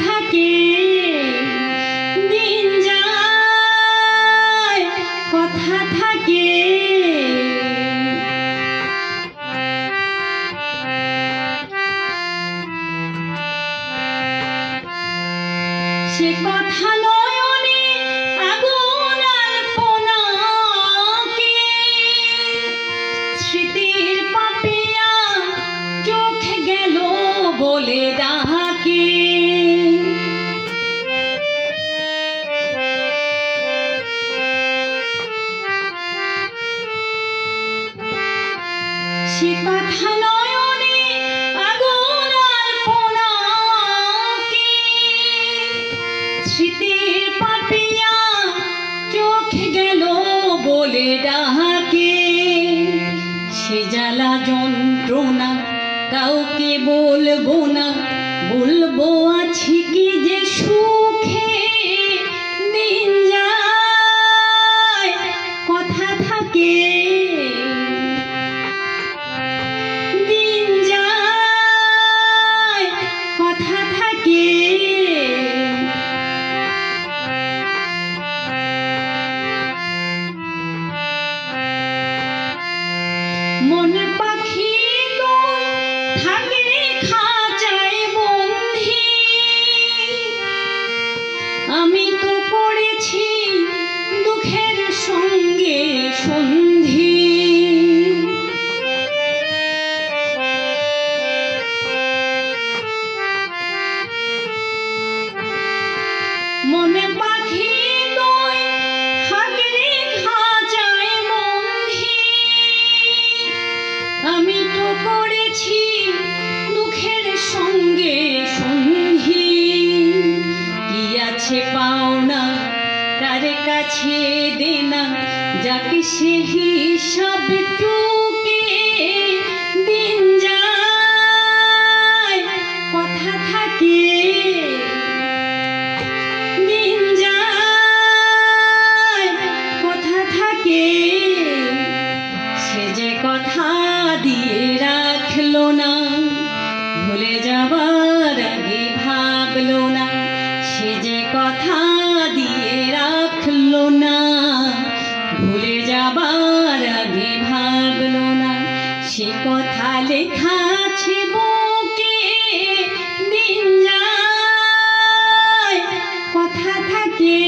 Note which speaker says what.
Speaker 1: থাকে দিন যায় কথা থাকে সে কথা নয়নে আগুন আলপনাকে স্মৃতির পাপিয়া চোখ গেল বলে ডাকে সে কথা নয়নে আগুন আলপনাকে স্মৃতির পাপিয়া চোখ গেল বলে ডাকে সে জ্বালা যন্ত্রণা কাউকে বলবো না বলবো আছি কি যে সুখে দিন যায় কথা থাকে দিন যায় কথা থাকে মন পাখি তুই থাকে খাঁচায় বন্ধি আমি তো পড়েছি দুঃখের সঙ্গে সন্ধি মনে পাখি তুই থাকে খাঁচায় বন্ধি আমি তো করেছি দুঃখের সঙ্গে সন্ধি কি আছে পাওনা তার কাছে দেনা যাকে সে হিসাব টুকে দিন যায় কথা থাকে দিন যায় কথা থাকে সে যে কথা দিয়ে রাখলো না ভুলে যাবার আগে ভাবলো না সে যে কথা দিয়ে রাখলো না ভুলে যাবার আগে ভাবলো না সে কথা লেখা আছে বুকে দিন যায় কথা থাকে।